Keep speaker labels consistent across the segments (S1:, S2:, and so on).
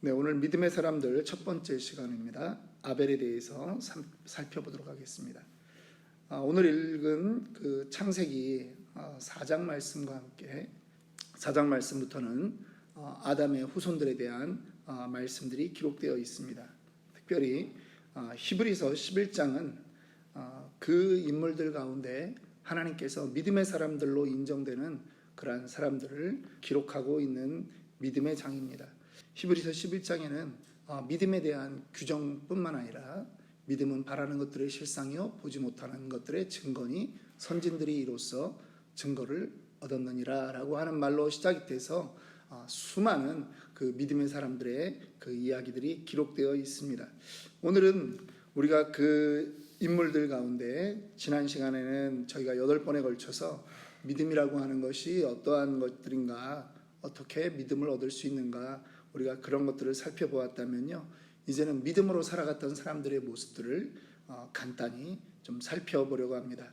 S1: 네, 오늘 믿음의 사람들 첫 번째 시간입니다. 아벨에 대해서 살펴보도록 하겠습니다. 오늘 읽은 그 창세기 4장 말씀과 함께 4장 말씀부터는 아담의 후손들에 대한 말씀들이 기록되어 있습니다. 특별히 히브리서 11장은 그 인물들 가운데 하나님께서 믿음의 사람들로 인정되는 그러한 사람들을 기록하고 있는 믿음의 장입니다. 히브리서 11장에는 믿음에 대한 규정뿐만 아니라 믿음은 바라는 것들의 실상이요 보지 못하는 것들의 증거니 선진들이 이로써 증거를 얻었느니라 라고 하는 말로 시작이 돼서 수많은 그 믿음의 사람들의 그 이야기들이 기록되어 있습니다. 오늘은 우리가 그 인물들 가운데 지난 시간에는 저희가 8번에 걸쳐서 믿음이라고 하는 것이 어떠한 것들인가, 어떻게 믿음을 얻을 수 있는가, 우리가 그런 것들을 살펴보았다면요, 이제는 믿음으로 살아갔던 사람들의 모습들을 간단히 좀 살펴보려고 합니다.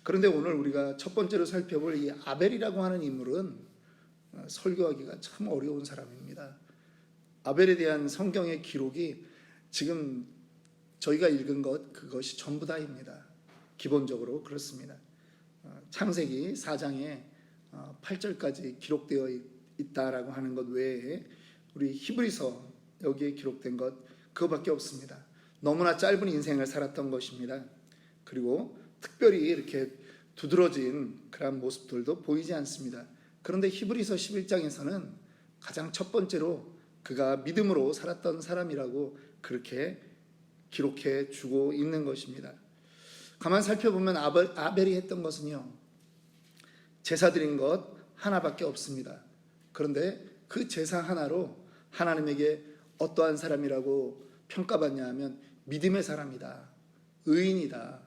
S1: 그런데 오늘 우리가 첫 번째로 살펴볼 이 아벨이라고 하는 인물은 설교하기가 참 어려운 사람입니다. 아벨에 대한 성경의 기록이 지금 저희가 읽은 그것이 전부 다입니다. 기본적으로 그렇습니다. 창세기 4장에 8절까지 기록되어 있다라고 하는 것 외에 우리 히브리서 여기에 기록된 것 그거밖에 없습니다. 너무나 짧은 인생을 살았던 것입니다. 그리고 특별히 이렇게 두드러진 그런 모습들도 보이지 않습니다. 그런데 히브리서 11장에서는 가장 첫 번째로 그가 믿음으로 살았던 사람이라고 그렇게 기록해 주고 있는 것입니다. 가만 살펴보면 아벨이 했던 것은요, 제사 드린 것 하나밖에 없습니다. 그런데 그 제사 하나로 하나님에게 어떠한 사람이라고 평가받냐 하면 믿음의 사람이다, 의인이다,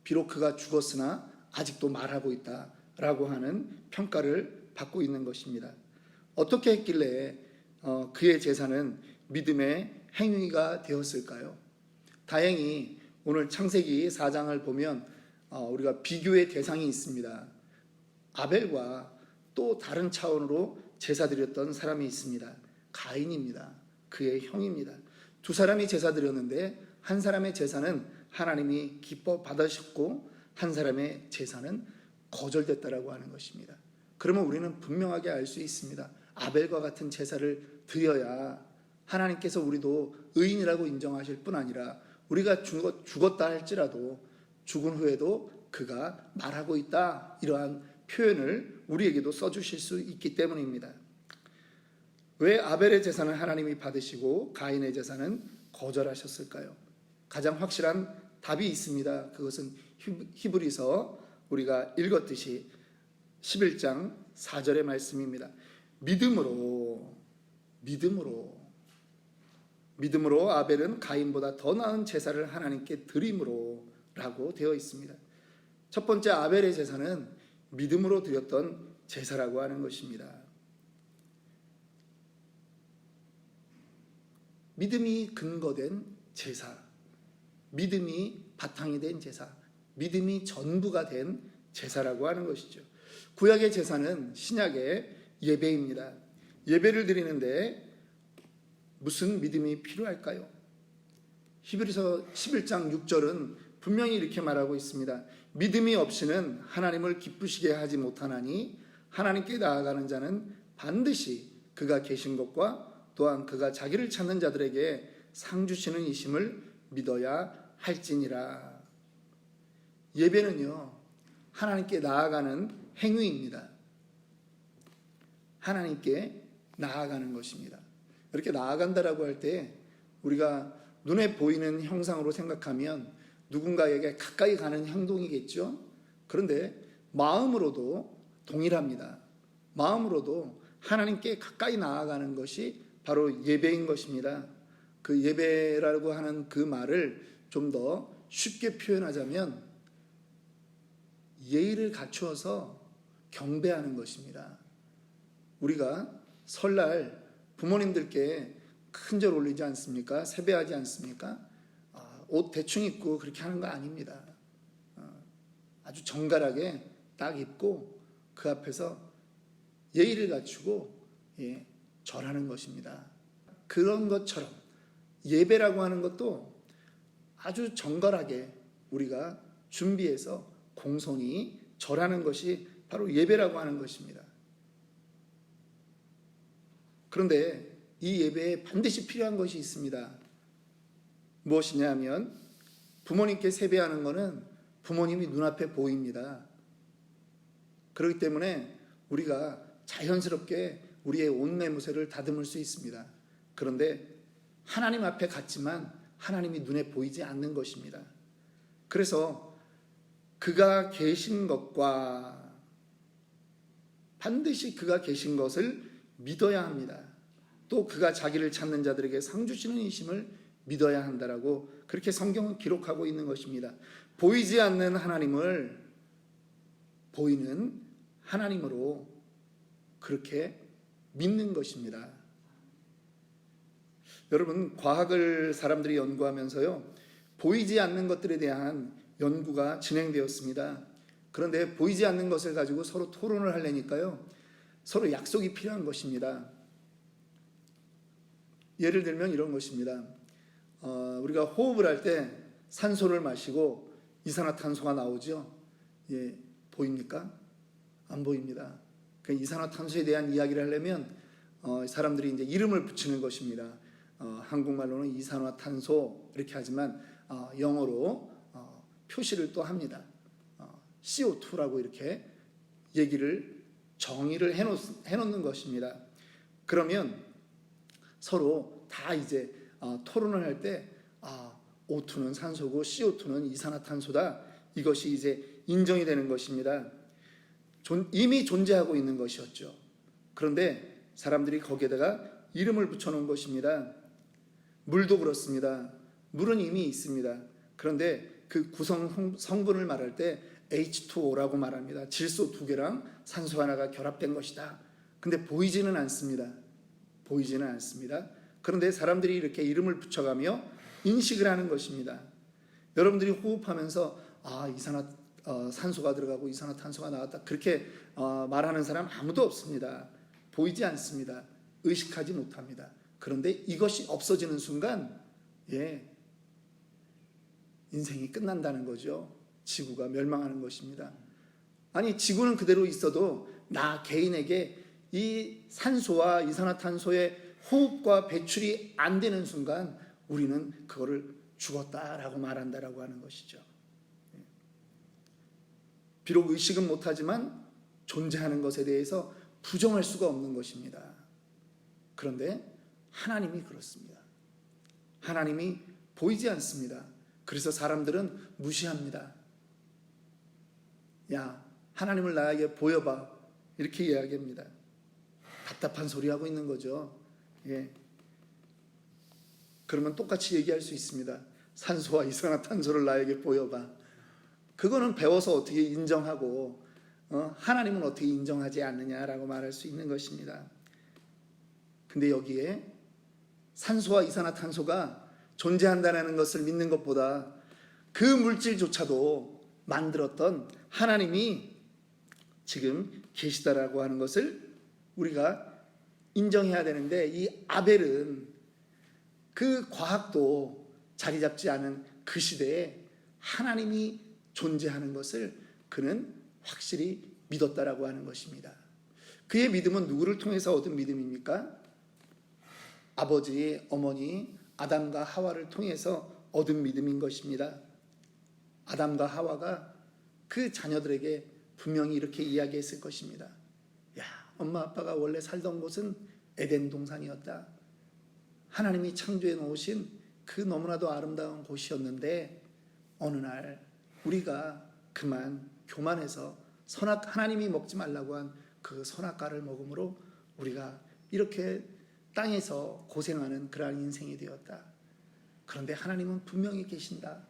S1: 비록 그가 죽었으나 아직도 말하고 있다 라고 하는 평가를 받고 있는 것입니다. 어떻게 했길래 그의 제사는 믿음의 행위가 되었을까요? 다행히 오늘 창세기 4장을 보면 우리가 비교의 대상이 있습니다. 아벨과 또 다른 차원으로 제사 드렸던 사람이 있습니다. 가인입니다. 그의 형입니다. 두 사람이 제사 드렸는데 한 사람의 제사는 하나님이 기뻐 받으셨고 한 사람의 제사는 거절됐다라고 하는 것입니다. 그러면 우리는 분명하게 알 수 있습니다. 아벨과 같은 제사를 드려야 하나님께서 우리도 의인이라고 인정하실 뿐 아니라 우리가 죽었다 할지라도 죽은 후에도 그가 말하고 있다, 이러한 표현을 우리에게도 써주실 수 있기 때문입니다. 왜 아벨의 제사는 하나님이 받으시고 가인의 제사는 거절하셨을까요? 가장 확실한 답이 있습니다. 그것은 히브리서 우리가 읽었듯이 11장 4절의 말씀입니다. 믿음으로 아벨은 가인보다 더 나은 제사를 하나님께 드림으로 라고 되어 있습니다. 첫 번째 아벨의 제사는 믿음으로 드렸던 제사라고 하는 것입니다. 믿음이 근거된 제사, 믿음이 바탕이 된 제사, 믿음이 전부가 된 제사라고 하는 것이죠. 구약의 제사는 신약의 예배입니다. 예배를 드리는데 무슨 믿음이 필요할까요? 히브리서 11장 6절은 분명히 이렇게 말하고 있습니다. 믿음이 없이는 하나님을 기쁘시게 하지 못하나니 하나님께 나아가는 자는 반드시 그가 계신 것과 또한 그가 자기를 찾는 자들에게 상 주시는 이심을 믿어야 할지니라. 예배는요, 하나님께 나아가는 행위입니다. 하나님께 나아가는 것입니다. 이렇게 나아간다라고 할 때 우리가 눈에 보이는 형상으로 생각하면 누군가에게 가까이 가는 행동이겠죠. 그런데 마음으로도 동일합니다. 마음으로도 하나님께 가까이 나아가는 것이 바로 예배인 것입니다. 그 예배라고 하는 그 말을 좀 더 쉽게 표현하자면 예의를 갖추어서 경배하는 것입니다. 우리가 설날 부모님들께 큰절 올리지 않습니까? 세배하지 않습니까? 옷 대충 입고 그렇게 하는 거 아닙니다. 아주 정갈하게 딱 입고 그 앞에서 예의를 갖추고 절하는 것입니다. 그런 것처럼 예배라고 하는 것도 아주 정갈하게 우리가 준비해서 공손히 절하는 것이 바로 예배라고 하는 것입니다. 그런데 이 예배에 반드시 필요한 것이 있습니다. 무엇이냐 하면 부모님께 세배하는 것은 부모님이 눈앞에 보입니다. 그렇기 때문에 우리가 자연스럽게 우리의 옷매무새를 다듬을 수 있습니다. 그런데 하나님 앞에 갔지만 하나님이 눈에 보이지 않는 것입니다. 그래서 그가 계신 것과 반드시 그가 계신 것을 믿어야 합니다. 또 그가 자기를 찾는 자들에게 상 주시는 이심을 믿어야 한다라고 그렇게 성경은 기록하고 있는 것입니다. 보이지 않는 하나님을 보이는 하나님으로 그렇게 믿는 것입니다. 여러분, 과학을 사람들이 연구하면서요, 보이지 않는 것들에 대한 연구가 진행되었습니다. 그런데 보이지 않는 것을 가지고 서로 토론을 하려니까요, 서로 약속이 필요한 것입니다. 예를 들면 이런 것입니다. 우리가 호흡을 할 때 산소를 마시고 이산화탄소가 나오죠. 예, 보입니까? 안 보입니다. 그 이산화탄소에 대한 이야기를 하려면 사람들이 이제 이름을 붙이는 것입니다. 한국말로는 이산화탄소 이렇게 하지만 영어로 표시를 또 합니다. CO2라고 이렇게 얘기를 정의를 해놓는 것입니다. 그러면 서로 다 이제 토론을 할 때 O2는 산소고 CO2는 이산화탄소다. 이것이 이제 인정이 되는 것입니다. 이미 존재하고 있는 것이었죠. 그런데 사람들이 거기에다가 이름을 붙여놓은 것입니다. 물도 그렇습니다. 물은 이미 있습니다. 그런데 그 구성 성분을 말할 때 H2O라고 말합니다. 질소 2개랑 산소 하나가 결합된 것이다. 근데 보이지는 않습니다. 보이지는 않습니다. 그런데 사람들이 이렇게 이름을 붙여가며 인식을 하는 것입니다. 여러분들이 호흡하면서 산소가 들어가고 이산화탄소가 나왔다. 그렇게 말하는 사람 아무도 없습니다. 보이지 않습니다. 의식하지 못합니다. 그런데 이것이 없어지는 순간 인생이 끝난다는 거죠. 지구가 멸망하는 것입니다. 아니, 지구는 그대로 있어도 나 개인에게 이 산소와 이산화탄소의 호흡과 배출이 안 되는 순간 우리는 그거를 죽었다라고 말한다라고 하는 것이죠. 비록 의식은 못하지만 존재하는 것에 대해서 부정할 수가 없는 것입니다. 그런데 하나님이 그렇습니다. 하나님이 보이지 않습니다. 그래서 사람들은 무시합니다. 야, 하나님을 나에게 보여봐. 이렇게 이야기합니다. 답답한 소리 하고 있는 거죠. 그러면 똑같이 얘기할 수 있습니다. 산소와 이산화탄소를 나에게 보여봐. 그거는 배워서 어떻게 인정하고 하나님은 어떻게 인정하지 않느냐라고 말할 수 있는 것입니다. 근데 여기에 산소와 이산화탄소가 존재한다는 것을 믿는 것보다 그 물질조차도 만들었던 하나님이 지금 계시다라고 하는 것을 우리가 인정해야 되는데, 이 아벨은 그 과학도 자리 잡지 않은 그 시대에 하나님이 존재하는 것을 그는 확실히 믿었다라고 하는 것입니다. 그의 믿음은 누구를 통해서 얻은 믿음입니까? 아버지, 어머니 아담과 하와를 통해서 얻은 믿음인 것입니다. 아담과 하와가 그 자녀들에게 분명히 이렇게 이야기했을 것입니다. 야, 엄마 아빠가 원래 살던 곳은 에덴 동산이었다. 하나님이 창조해 놓으신 그 너무나도 아름다운 곳이었는데 어느 날 우리가 그만 교만해서 하나님이 먹지 말라고 한 그 선악과를 먹음으로 우리가 이렇게 땅에서 고생하는 그러한 인생이 되었다. 그런데 하나님은 분명히 계신다.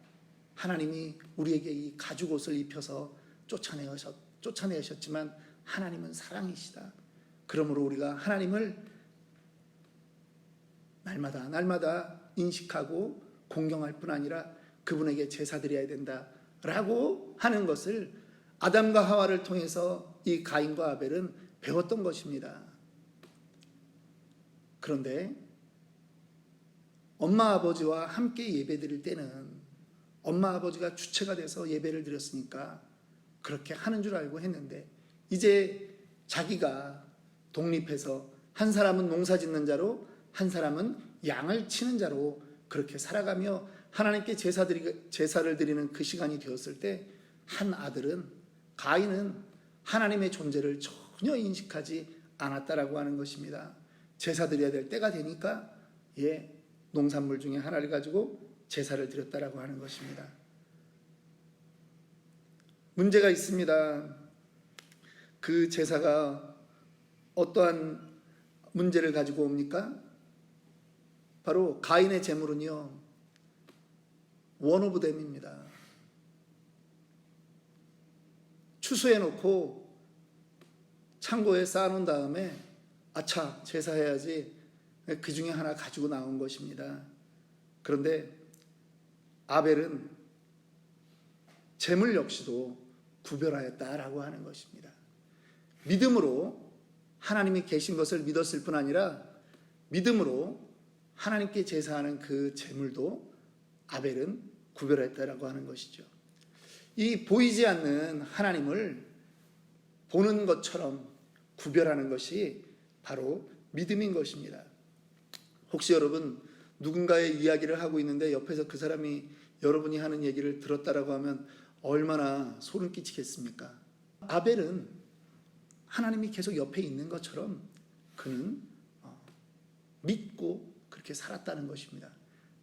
S1: 하나님이 우리에게 이 가죽옷을 입혀서 쫓아내셨지만 하나님은 사랑이시다. 그러므로 우리가 하나님을 날마다 인식하고 공경할 뿐 아니라 그분에게 제사 드려야 된다라고 하는 것을 아담과 하와를 통해서 이 가인과 아벨은 배웠던 것입니다. 그런데 엄마 아버지와 함께 예배 드릴 때는 엄마 아버지가 주체가 돼서 예배를 드렸으니까 그렇게 하는 줄 알고 했는데, 이제 자기가 독립해서 한 사람은 농사 짓는 자로 한 사람은 양을 치는 자로 그렇게 살아가며 하나님께 제사를 드리는 그 시간이 되었을 때, 한 아들은, 가인은 하나님의 존재를 전혀 인식하지 않았다라고 하는 것입니다. 제사 드려야 될 때가 되니까 농산물 중에 하나를 가지고 제사를 드렸다라고 하는 것입니다. 문제가 있습니다. 그 제사가 어떠한 문제를 가지고 옵니까? 바로 가인의 제물은요, 원 오브 댐입니다. 추수해 놓고 창고에 쌓아놓은 다음에 아차, 제사해야지, 그 중에 하나 가지고 나온 것입니다. 그런데 아벨은 제물 역시도 구별하였다라고 하는 것입니다. 믿음으로 하나님이 계신 것을 믿었을 뿐 아니라 믿음으로 하나님께 제사하는 그 제물도 아벨은 구별했다라고 하는 것이죠. 이 보이지 않는 하나님을 보는 것처럼 구별하는 것이 바로 믿음인 것입니다. 혹시 여러분 누군가의 이야기를 하고 있는데 옆에서 그 사람이 여러분이 하는 얘기를 들었다라고 하면 얼마나 소름 끼치겠습니까? 아벨은 하나님이 계속 옆에 있는 것처럼 그는 믿고 그렇게 살았다는 것입니다.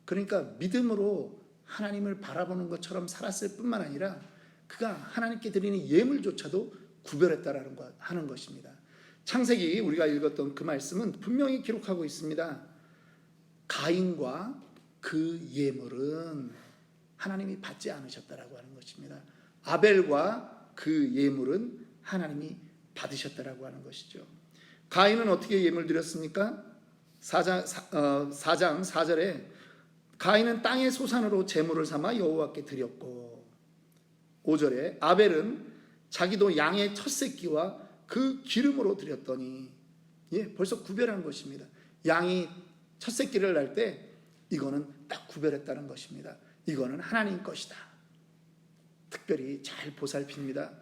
S1: 그러니까 믿음으로 하나님을 바라보는 것처럼 살았을 뿐만 아니라 그가 하나님께 드리는 예물조차도 구별했다라는 것 하는 것입니다. 창세기 우리가 읽었던 그 말씀은 분명히 기록하고 있습니다. 가인과 그 예물은 하나님이 받지 않으셨다라고 하는 것입니다. 아벨과 그 예물은 하나님이 받으셨다라고 하는 것이죠. 가인은 어떻게 예물 드렸습니까? 4장 4절에 가인은 땅의 소산으로 제물을 삼아 여호와께 드렸고, 5절에 아벨은 자기도 양의 첫 새끼와 그 기름으로 드렸더니, 벌써 구별한 것입니다. 양이 첫 새끼를 날 때 이거는 딱 구별했다는 것입니다. 이거는 하나님 것이다. 특별히 잘 보살핍니다.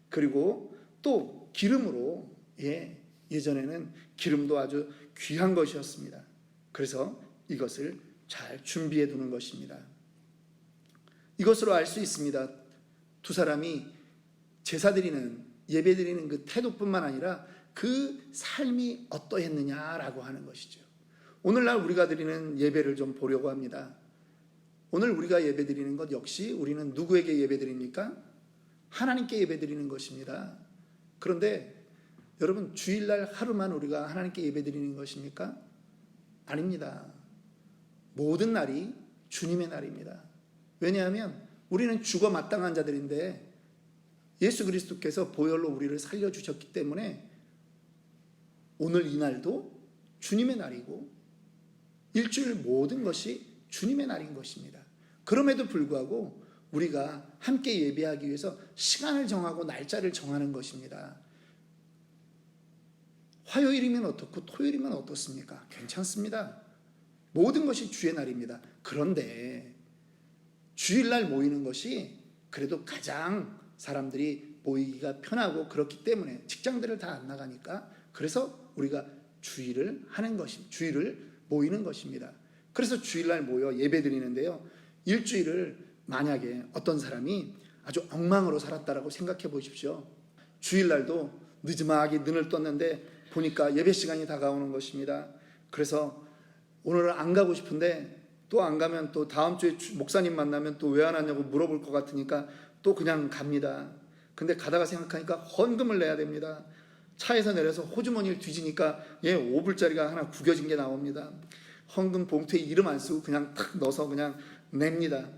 S1: 그리고 또 기름으로, 예전에는 기름도 아주 귀한 것이었습니다. 그래서 이것을 잘 준비해 두는 것입니다. 이것으로 알 수 있습니다. 두 사람이 제사 드리는, 예배 드리는 그 태도뿐만 아니라 그 삶이 어떠했느냐라고 하는 것이죠. 오늘날 우리가 드리는 예배를 좀 보려고 합니다. 오늘 우리가 예배 드리는 것 역시 우리는 누구에게 예배 드립니까? 하나님께 예배 드리는 것입니다. 그런데 여러분, 주일날 하루만 우리가 하나님께 예배 드리는 것입니까? 아닙니다. 모든 날이 주님의 날입니다. 왜냐하면 우리는 죽어 마땅한 자들인데 예수 그리스도께서 보혈로 우리를 살려주셨기 때문에 오늘 이 날도 주님의 날이고 일주일 모든 것이 주님의 날인 것입니다. 그럼에도 불구하고 우리가 함께 예배하기 위해서 시간을 정하고 날짜를 정하는 것입니다. 화요일이면 어떻고 토요일이면 어떻습니까? 괜찮습니다. 모든 것이 주의 날입니다. 그런데 주일날 모이는 것이 그래도 가장 사람들이 모이기가 편하고 그렇기 때문에 직장들을 다 안 나가니까 그래서 우리가 주일을 하는 것입니다. 주일을 모이는 것입니다. 그래서 주일날 모여 예배 드리는데요. 일주일을 만약에 어떤 사람이 아주 엉망으로 살았다라고 생각해 보십시오. 주일날도 늦음하게 눈을 떴는데 보니까 예배 시간이 다가오는 것입니다. 그래서 오늘은 안 가고 싶은데 또 안 가면 또 다음 주에 목사님 만나면 또 왜 안 왔냐고 물어볼 것 같으니까 또 그냥 갑니다. 근데 가다가 생각하니까 헌금을 내야 됩니다. 차에서 내려서 호주머니를 뒤지니까 5불짜리가 하나 구겨진 게 나옵니다. 헌금 봉투에 이름 안 쓰고 그냥 탁 넣어서 그냥 냅니다.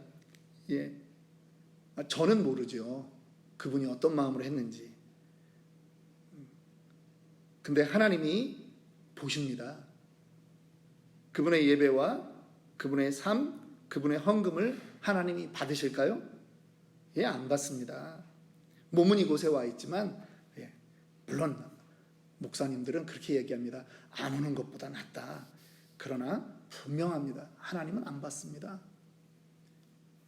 S1: 저는 모르죠. 그분이 어떤 마음으로 했는지. 근데 하나님이 보십니다. 그분의 예배와 그분의 삶, 그분의 헌금을 하나님이 받으실까요? 안 받습니다. 몸은 이곳에 와 있지만 물론 목사님들은 그렇게 얘기합니다. 안 오는 것보다 낫다. 그러나 분명합니다. 하나님은 안 받습니다.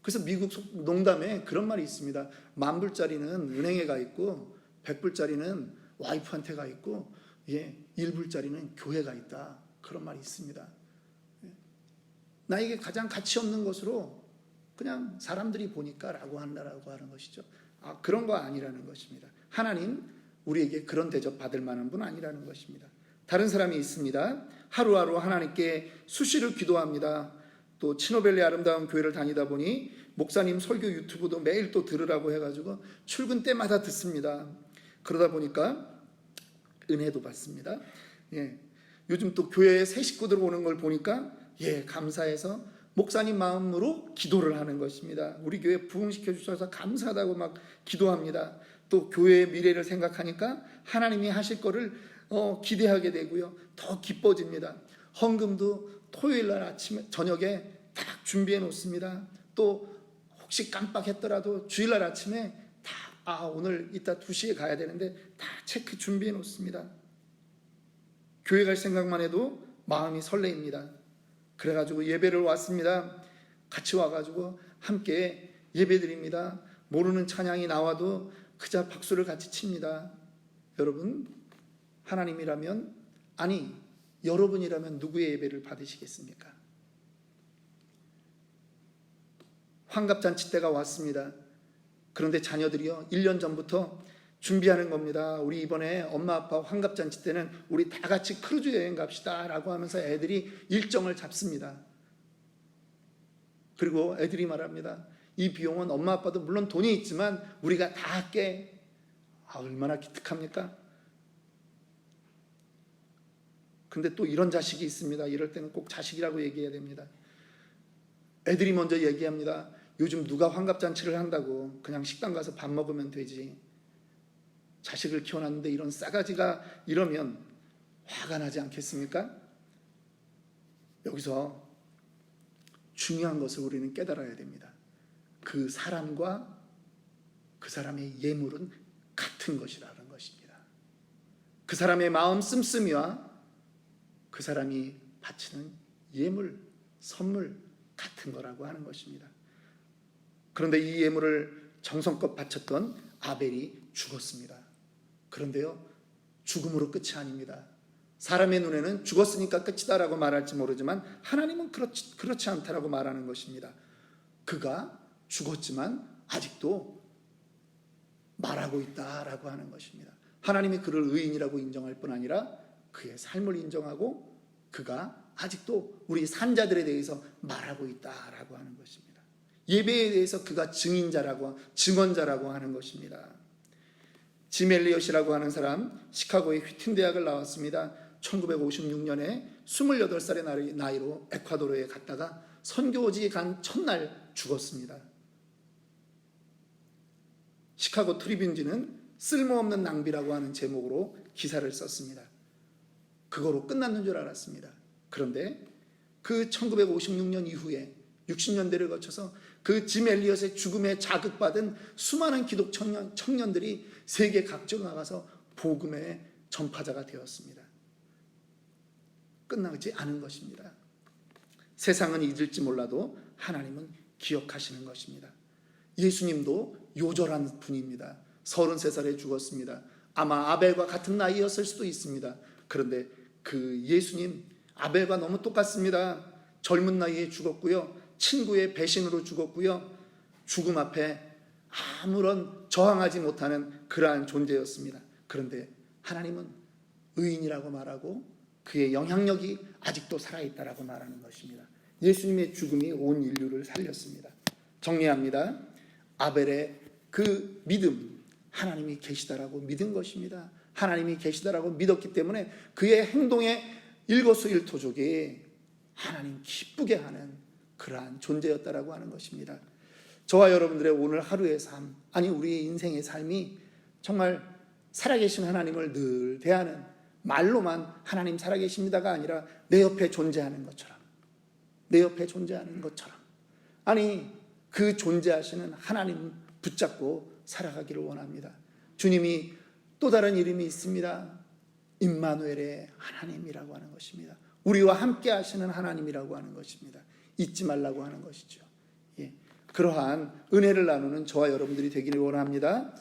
S1: 그래서 미국 농담에 그런 말이 있습니다. 10,000불짜리는 은행에 가 있고 100불짜리는 와이프한테 가 있고 1불짜리는 교회에 가 있다. 그런 말이 있습니다. 나에게 가장 가치 없는 것으로 그냥 사람들이 보니까 라고 한다라고 하는 것이죠. 그런 거 아니라는 것입니다. 하나님 우리에게 그런 대접 받을 만한 분 아니라는 것입니다. 다른 사람이 있습니다. 하루하루 하나님께 수시로 기도합니다. 또 치노벨리 아름다운 교회를 다니다 보니 목사님 설교 유튜브도 매일 또 들으라고 해가지고 출근 때마다 듣습니다. 그러다 보니까 은혜도 받습니다. 요즘 또 교회에 새 식구들 오는 걸 보니까 감사해서 목사님 마음으로 기도를 하는 것입니다. 우리 교회 부흥시켜 주셔서 감사하다고 막 기도합니다. 또 교회의 미래를 생각하니까 하나님이 하실 거를 기대하게 되고요. 더 기뻐집니다. 헌금도 토요일 날 아침에 저녁에 딱 준비해 놓습니다. 또 혹시 깜빡했더라도 주일날 아침에 다 오늘 이따 2시에 가야 되는데 다 체크 준비해 놓습니다. 교회 갈 생각만 해도 마음이 설레입니다. 그래가지고 예배를 왔습니다. 같이 와가지고 함께 예배 드립니다. 모르는 찬양이 나와도 그저 박수를 같이 칩니다. 여러분, 하나님이라면, 아니 여러분이라면 누구의 예배를 받으시겠습니까? 환갑잔치 때가 왔습니다. 그런데 자녀들이요 1년 전부터 준비하는 겁니다. 우리 이번에 엄마 아빠 환갑잔치 때는 우리 다 같이 크루즈 여행 갑시다 라고 하면서 애들이 일정을 잡습니다. 그리고 애들이 말합니다. 이 비용은 엄마 아빠도 물론 돈이 있지만 우리가 다 할게. 얼마나 기특합니까? 근데 또 이런 자식이 있습니다. 이럴 때는 꼭 자식이라고 얘기해야 됩니다. 애들이 먼저 얘기합니다. 요즘 누가 환갑잔치를 한다고 그냥 식당 가서 밥 먹으면 되지. 자식을 키워놨는데 이런 싸가지가 이러면 화가 나지 않겠습니까? 여기서 중요한 것을 우리는 깨달아야 됩니다. 그 사람과 그 사람의 예물은 같은 것이라는 것입니다. 그 사람의 마음 씀씀이와 그 사람이 바치는 예물, 선물 같은 거라고 하는 것입니다. 그런데 이 예물을 정성껏 바쳤던 아벨이 죽었습니다. 그런데요, 죽음으로 끝이 아닙니다. 사람의 눈에는 죽었으니까 끝이다라고 말할지 모르지만 하나님은 그렇지 않다라고 말하는 것입니다. 그가 죽었지만 아직도 말하고 있다라고 하는 것입니다. 하나님이 그를 의인이라고 인정할 뿐 아니라 그의 삶을 인정하고 그가 아직도 우리 산자들에 대해서 말하고 있다라고 하는 것입니다. 예배에 대해서 그가 증언자라고 하는 것입니다. 짐 엘리엇이라고 하는 사람, 시카고의 휘튼 대학을 나왔습니다. 1956년에 28살의 나이로 에콰도르에 갔다가 선교지에 간 첫날 죽었습니다. 시카고 트리뷴지는 쓸모없는 낭비라고 하는 제목으로 기사를 썼습니다. 그거로 끝났는 줄 알았습니다. 그런데 그 1956년 이후에 60년대를 거쳐서 그 짐 엘리엇의 죽음에 자극받은 수많은 기독 청년들이 세계 각지로 나가서 복음의 전파자가 되었습니다. 끝나지 않은 것입니다. 세상은 잊을지 몰라도 하나님은 기억하시는 것입니다. 예수님도 요절한 분입니다. 33살에 죽었습니다. 아마 아벨과 같은 나이였을 수도 있습니다. 그런데 그 예수님, 아벨과 너무 똑같습니다. 젊은 나이에 죽었고요. 친구의 배신으로 죽었고요. 죽음 앞에 아무런 저항하지 못하는 그러한 존재였습니다. 그런데 하나님은 의인이라고 말하고 그의 영향력이 아직도 살아있다라고 말하는 것입니다. 예수님의 죽음이 온 인류를 살렸습니다. 정리합니다. 아벨의 그 믿음, 하나님이 계시다라고 믿은 것입니다. 하나님이 계시다라고 믿었기 때문에 그의 행동의 일거수일투족이 하나님 기쁘게 하는 그러한 존재였다라고 하는 것입니다. 저와 여러분들의 오늘 하루의 삶, 아니 우리의 인생의 삶이 정말 살아계신 하나님을 늘 대하는, 말로만 하나님 살아계십니다가 아니라 내 옆에 존재하는 것처럼, 내 옆에 존재하는 것처럼, 아니 그 존재하시는 하나님 붙잡고 살아가기를 원합니다. 주님이 또 다른 이름이 있습니다. 임마누엘의 하나님이라고 하는 것입니다. 우리와 함께 하시는 하나님이라고 하는 것입니다. 잊지 말라고 하는 것이죠. 예. 그러한 은혜를 나누는 저와 여러분들이 되기를 원합니다.